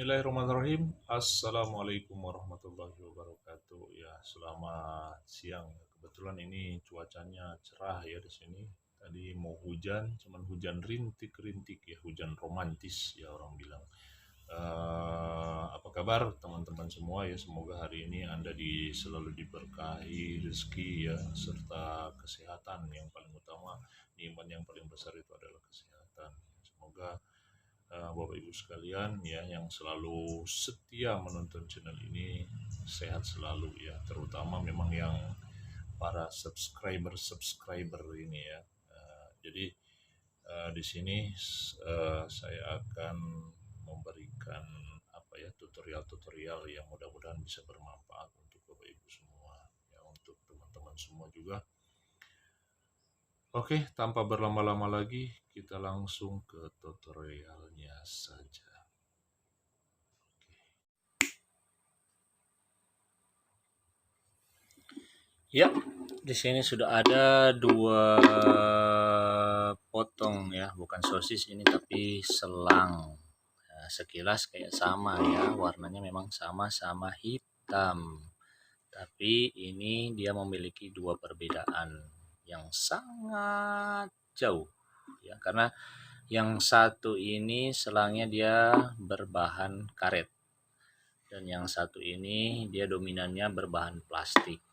Bismillahirrahmanirrahim. Assalamualaikum warahmatullahi wabarakatuh. Ya, selamat siang. Kebetulan ini cuacanya cerah ya di sini. Tadi mau hujan, cuman hujan rintik-rintik ya, hujan romantis ya orang bilang. Apa kabar teman-teman semua ya? Semoga hari ini Anda selalu diberkahi rezeki ya, serta kesehatan yang paling utama. Nikmat yang paling besar itu adalah kesehatan. Semoga Bapak Ibu sekalian ya yang selalu setia menonton channel ini sehat selalu ya, terutama memang yang para subscriber ini ya. Jadi di sini saya akan memberikan apa ya, tutorial-tutorial yang mudah-mudahan bisa bermanfaat untuk Bapak Ibu semua ya, untuk teman-teman semua juga. Oke, tanpa berlama-lama lagi, kita langsung ke tutorialnya saja. Ya, di sini sudah ada 2 potong ya, bukan sosis ini tapi selang. Nah, sekilas kayak sama ya, warnanya memang sama-sama hitam. Tapi ini dia memiliki 2 perbedaan yang sangat jauh ya, karena yang satu ini selangnya dia berbahan karet dan yang satu ini dia dominannya berbahan plastik.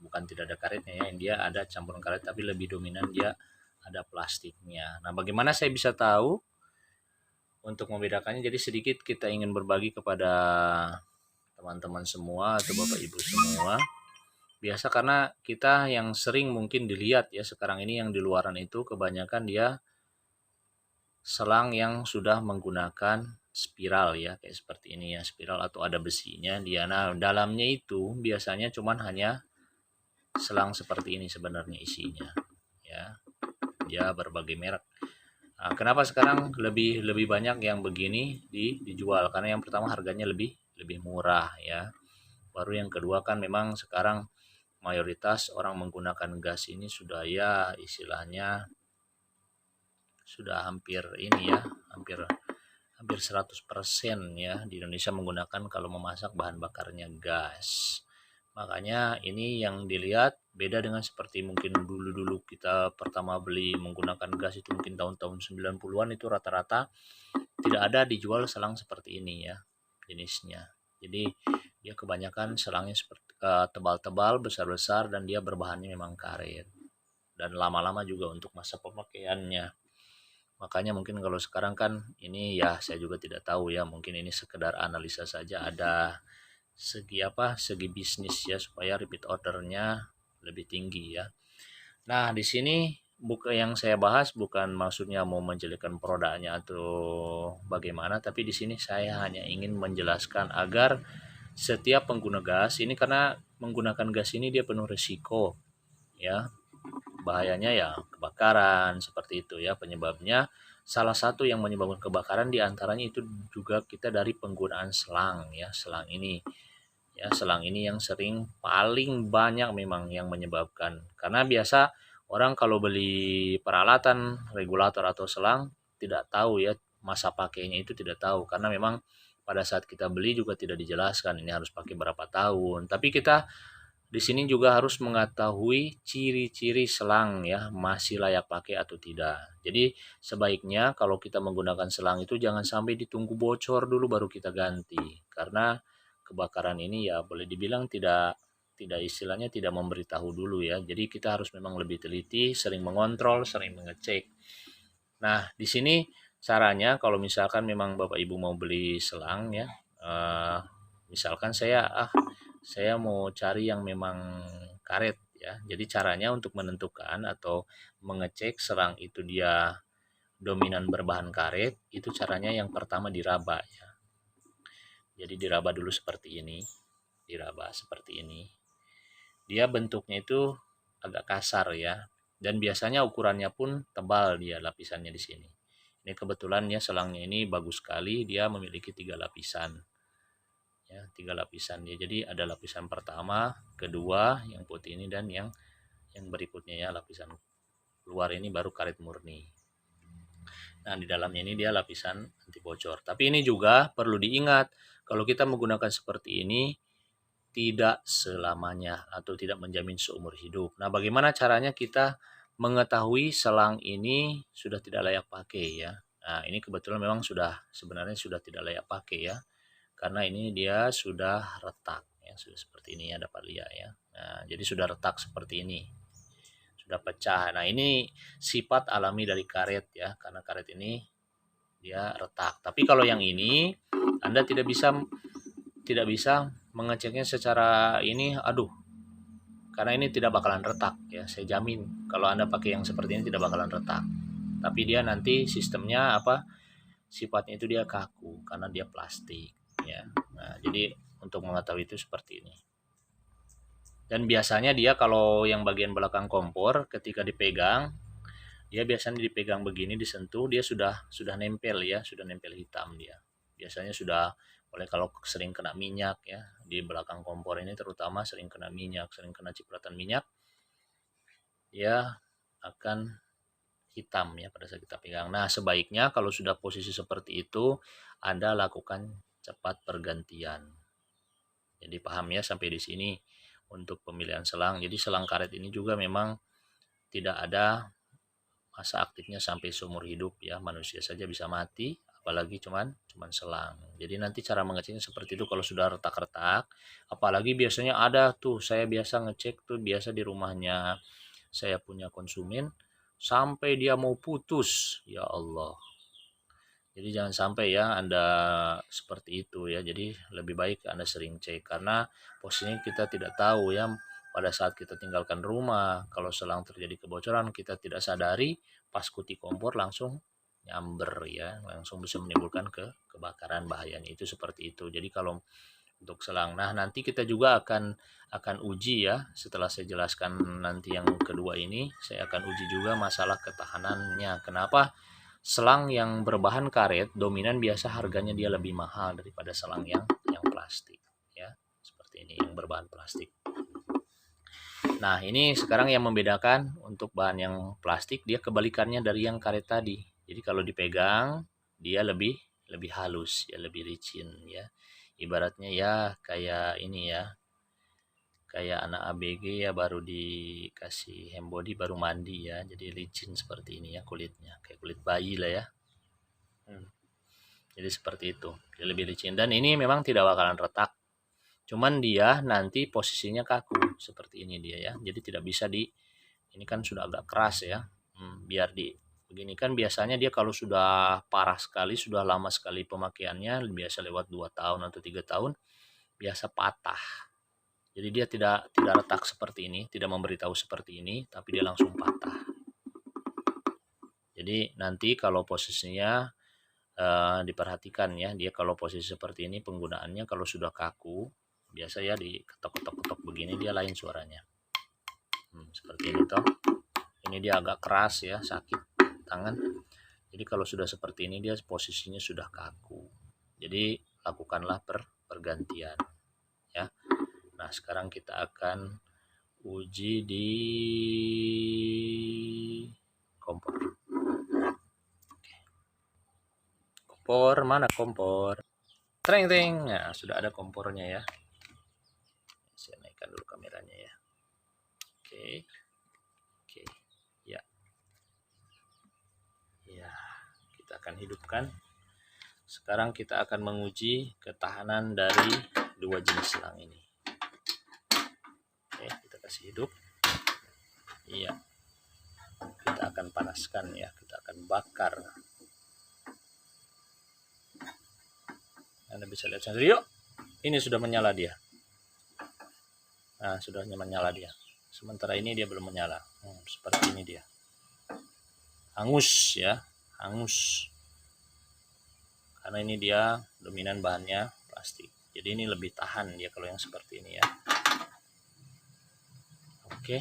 Bukan tidak ada karetnya ya, dia ada campuran karet tapi lebih dominan dia ada plastiknya. Nah, bagaimana saya bisa tahu untuk membedakannya? Jadi sedikit kita ingin berbagi kepada teman-teman semua atau Bapak Ibu semua. Biasa karena kita yang sering mungkin dilihat ya sekarang ini yang di luaran itu kebanyakan dia selang yang sudah menggunakan spiral ya, kayak seperti ini ya, spiral atau ada besinya dia. Nah, dalamnya itu biasanya cuman hanya selang seperti ini sebenarnya isinya ya, dia berbagai merek. Nah, kenapa sekarang lebih banyak yang begini dijual? Karena yang pertama harganya lebih murah ya, baru yang kedua kan memang sekarang mayoritas orang menggunakan gas ini sudah ya istilahnya sudah hampir ini ya, hampir 100% ya di Indonesia menggunakan kalau memasak bahan bakarnya gas. Makanya ini yang dilihat beda dengan seperti mungkin dulu-dulu kita pertama beli menggunakan gas itu mungkin tahun-tahun 90-an itu rata-rata tidak ada dijual selang seperti ini ya jenisnya. Jadi dia kebanyakan selangnya seperti tebal-tebal, besar-besar dan dia berbahannya memang karet. Dan lama-lama juga untuk masa pemakaiannya. Makanya mungkin kalau sekarang kan ini ya saya juga tidak tahu ya, mungkin ini sekedar analisa saja, ada segi bisnis ya supaya repeat ordernya lebih tinggi ya. Nah, di sini buku yang saya bahas bukan maksudnya mau menjelekkan produknya atau bagaimana, tapi di sini saya hanya ingin menjelaskan agar setiap pengguna gas ini, karena menggunakan gas ini dia penuh risiko ya. Bahayanya ya kebakaran seperti itu ya penyebabnya. Salah satu yang menyebabkan kebakaran diantaranya itu juga kita dari penggunaan selang ya, selang ini ya, selang ini yang sering paling banyak memang yang menyebabkan. Karena biasa orang kalau beli peralatan regulator atau selang tidak tahu ya, masa pakainya itu tidak tahu karena memang pada saat kita beli juga tidak dijelaskan ini harus pakai berapa tahun. Tapi kita di sini juga harus mengetahui ciri-ciri selang ya, masih layak pakai atau tidak. Jadi sebaiknya kalau kita menggunakan selang itu jangan sampai ditunggu bocor dulu baru kita ganti. Karena kebakaran ini ya boleh dibilang tidak tidak istilahnya tidak memberitahu dulu ya. Jadi kita harus memang lebih teliti, sering mengontrol, sering mengecek. Nah, di sini caranya kalau misalkan memang Bapak Ibu mau beli selang ya, misalkan saya mau cari yang memang karet ya. Jadi caranya untuk menentukan atau mengecek selang itu dia dominan berbahan karet, itu caranya yang pertama diraba ya. Jadi diraba dulu seperti ini, diraba seperti ini. Dia bentuknya itu agak kasar ya, dan biasanya ukurannya pun tebal dia lapisannya di sini. Ini kebetulan ya selangnya ini bagus sekali, dia memiliki 3 lapisan. Ya, 3 lapisan ya. Jadi ada lapisan pertama, kedua yang putih ini dan yang berikutnya ya lapisan luar ini baru karet murni. Nah, di dalamnya ini dia lapisan anti bocor. Tapi ini juga perlu diingat, kalau kita menggunakan seperti ini tidak selamanya atau tidak menjamin seumur hidup. Nah, bagaimana caranya kita mengetahui selang ini sudah tidak layak pakai ya? Nah, ini kebetulan memang sebenarnya sudah tidak layak pakai ya, karena ini dia sudah retak ya, sudah seperti ini ya, dapat lihat ya. Nah, jadi sudah retak seperti ini, sudah pecah. Nah, ini sifat alami dari karet ya, karena karet ini dia retak. Tapi kalau yang ini Anda tidak bisa mengeceknya secara ini, aduh, karena ini tidak bakalan retak ya, saya jamin kalau Anda pakai yang seperti ini tidak bakalan retak. Tapi dia nanti sistemnya apa, sifatnya itu dia kaku karena dia plastik ya. Nah, jadi untuk mengetahui itu seperti ini. Dan biasanya dia kalau yang bagian belakang kompor ketika dipegang, dia biasanya dipegang begini, disentuh, dia sudah nempel ya, sudah nempel hitam dia. Biasanya sudah, oleh kalau sering kena minyak ya, di belakang kompor ini terutama sering kena minyak, sering kena cipratan minyak, dia akan hitam ya pada saat kita pegang. Nah, sebaiknya kalau sudah posisi seperti itu, Anda lakukan cepat pergantian. Jadi paham ya sampai di sini untuk pemilihan selang. Jadi selang karet ini juga memang tidak ada masa aktifnya sampai seumur hidup ya, manusia saja bisa mati apalagi cuman selang. Jadi nanti cara mengeceknya seperti itu kalau sudah retak-retak, apalagi biasanya ada tuh, saya biasa ngecek tuh biasa di rumahnya saya punya konsumen sampai dia mau putus, ya Allah. Jadi jangan sampai ya Anda seperti itu ya. Jadi lebih baik Anda sering cek karena posisinya kita tidak tahu ya, pada saat kita tinggalkan rumah kalau selang terjadi kebocoran kita tidak sadari, pas kuti kompor langsung nyamber ya, langsung bisa menimbulkan kebakaran, bahayanya itu seperti itu. Jadi kalau untuk selang, nah nanti kita juga akan uji ya, setelah saya jelaskan nanti yang kedua ini saya akan uji juga masalah ketahanannya. Kenapa selang yang berbahan karet dominan biasa harganya dia lebih mahal daripada selang yang plastik ya, seperti ini yang berbahan plastik. Nah, ini sekarang yang membedakan untuk bahan yang plastik dia kebalikannya dari yang karet tadi. Jadi kalau dipegang dia lebih halus ya, lebih licin ya. Ibaratnya ya kayak ini ya, kayak anak ABG ya baru dikasih hembody baru mandi ya, jadi licin seperti ini ya kulitnya, kayak kulit bayi lah ya. Jadi seperti itu, dia lebih licin dan ini memang tidak bakalan retak, cuman dia nanti posisinya kaku seperti ini dia ya, jadi tidak bisa ini kan sudah agak keras ya. Biar begini kan biasanya dia kalau sudah parah sekali, sudah lama sekali pemakaiannya, biasa lewat 2 tahun atau 3 tahun, biasa patah. Jadi dia tidak retak seperti ini, tidak memberitahu seperti ini, tapi dia langsung patah. Jadi nanti kalau posisinya diperhatikan ya, dia kalau posisi seperti ini penggunaannya kalau sudah kaku, biasa ya diketok-ketok begini dia lain suaranya. Seperti ini toh. Ini dia agak keras ya, sakit tangan. Jadi kalau sudah seperti ini dia posisinya sudah kaku. Jadi lakukanlah pergantian ya. Nah, sekarang kita akan uji di kompor. Kompor, mana kompor? Treng. Nah, sudah ada kompornya ya. Saya naikkan dulu kameranya ya. Oke. Ya. Ya, kita akan hidupkan. Sekarang kita akan menguji ketahanan dari dua jenis selang ini. Oke, kita kasih hidup. Iya. Kita akan panaskan ya, kita akan bakar. Anda bisa lihat sendiri, yuk. Ini sudah menyala dia. Nah, sudah menyala dia. Sementara ini dia belum menyala. Seperti ini dia. Hangus ya, hangus. Karena ini dia dominan bahannya plastik. Jadi ini lebih tahan dia kalau yang seperti ini ya. Oke.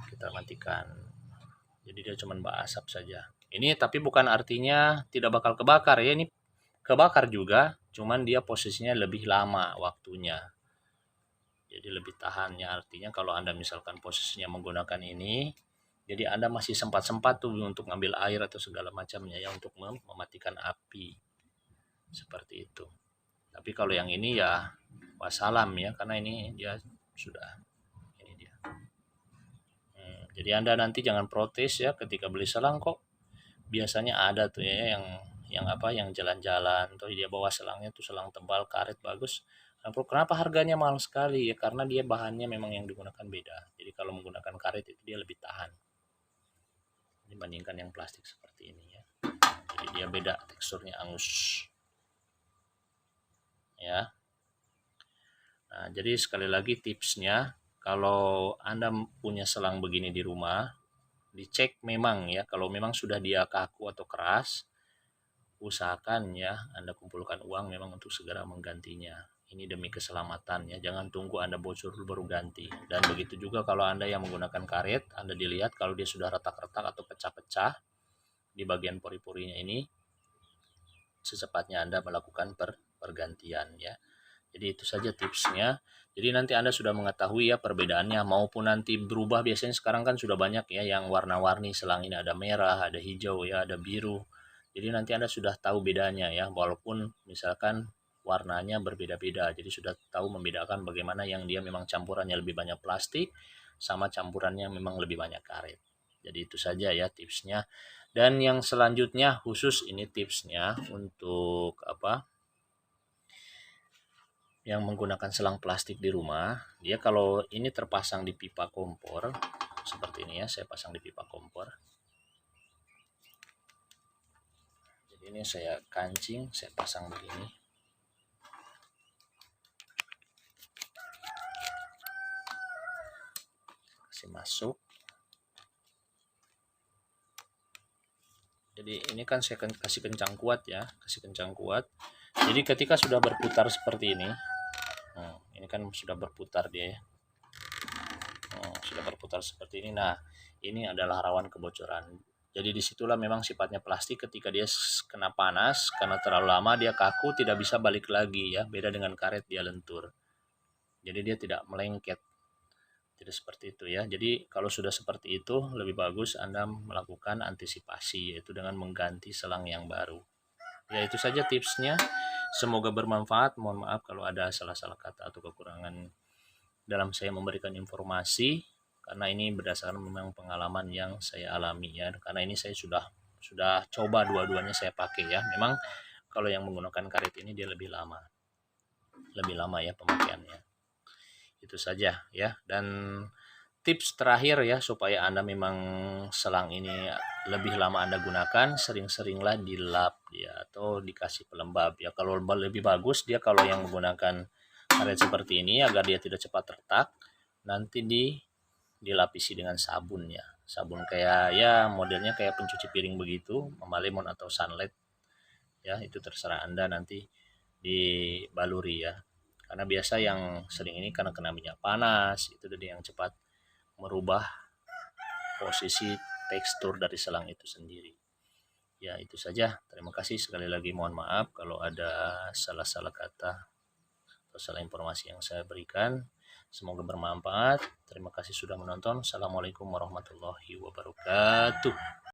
Kita matikan. Jadi dia cuma berasap saja. Ini tapi bukan artinya tidak bakal kebakar ya, ini kebakar juga, cuman dia posisinya lebih lama waktunya. Jadi lebih tahannya, artinya kalau Anda misalkan posisinya menggunakan ini, Jadi Anda masih sempat-sempat tuh untuk ngambil air atau segala macamnya ya untuk mematikan api. Seperti itu. Tapi kalau yang ini ya wassalam ya, karena ini dia sudah ini dia. Jadi Anda nanti jangan protes ya ketika beli selang, kok biasanya ada tuh ya yang jalan-jalan tuh dia bawa selangnya tuh selang tebal karet bagus. Nah, kenapa harganya mahal sekali ya? Karena dia bahannya memang yang digunakan beda. Jadi kalau menggunakan karet itu dia lebih tahan dibandingkan yang plastik seperti ini ya. Jadi dia beda, teksturnya angus. Ya. Nah, jadi sekali lagi tipsnya, kalau Anda punya selang begini di rumah, dicek memang ya, kalau memang sudah dia kaku atau keras, usahakan ya Anda kumpulkan uang memang untuk segera menggantinya. Ini demi keselamatan ya, jangan tunggu Anda bocor dulu baru ganti. Dan begitu juga kalau Anda yang menggunakan karet, Anda dilihat kalau dia sudah retak-retak atau pecah-pecah di bagian pori-porinya ini, secepatnya Anda melakukan pergantian ya. Jadi itu saja tipsnya. Jadi nanti Anda sudah mengetahui ya perbedaannya, maupun nanti berubah. Biasanya sekarang kan sudah banyak ya yang warna-warni selang ini, ada merah, ada hijau ya, ada biru. Jadi nanti Anda sudah tahu bedanya ya, walaupun misalkan warnanya berbeda-beda. Jadi sudah tahu membedakan bagaimana yang dia memang campurannya lebih banyak plastik sama campurannya memang lebih banyak karet. Jadi itu saja ya tipsnya. Dan yang selanjutnya khusus ini tipsnya untuk yang menggunakan selang plastik di rumah. Dia kalau ini terpasang di pipa kompor seperti ini ya, saya pasang di pipa kompor. Jadi ini saya kancing, saya pasang begini. Kasih masuk. Jadi ini kan saya kasih kencang kuat ya, kasih kencang kuat. Jadi ketika sudah berputar seperti ini, ini kan sudah berputar dia ya. Sudah berputar seperti ini. Nah, ini adalah rawan kebocoran. Jadi disitulah memang sifatnya plastik, ketika dia kena panas karena terlalu lama dia kaku, tidak bisa balik lagi ya. Beda dengan karet, dia lentur. Jadi dia tidak melengket. Tidak seperti itu ya. Jadi kalau sudah seperti itu, lebih bagus Anda melakukan antisipasi, yaitu dengan mengganti selang yang baru. Ya itu saja tipsnya. Semoga bermanfaat. Mohon maaf kalau ada salah-salah kata atau kekurangan dalam saya memberikan informasi, karena ini berdasarkan memang pengalaman yang saya alami ya. Karena ini saya sudah coba dua-duanya saya pakai ya. Memang kalau yang menggunakan karet ini dia lebih lama ya pemakaiannya. Itu saja ya. Dan tips terakhir ya, supaya Anda memang selang ini lebih lama Anda gunakan, sering-seringlah dilap ya, atau dikasih pelembab ya. Kalau lebih bagus dia kalau yang menggunakan karet seperti ini, agar dia tidak cepat retak, nanti dilapisi dengan sabun ya. Sabun kayak ya modelnya kayak pencuci piring begitu, Mama Lemon atau Sunlight ya, itu terserah Anda nanti dibaluri ya. Karena biasa yang sering ini karena kena minyak panas, itu jadi yang cepat merubah posisi tekstur dari selang itu sendiri. Ya itu saja. Terima kasih sekali lagi, mohon maaf kalau ada salah-salah kata atau salah informasi yang saya berikan. Semoga bermanfaat. Terima kasih sudah menonton. Assalamualaikum warahmatullahi wabarakatuh.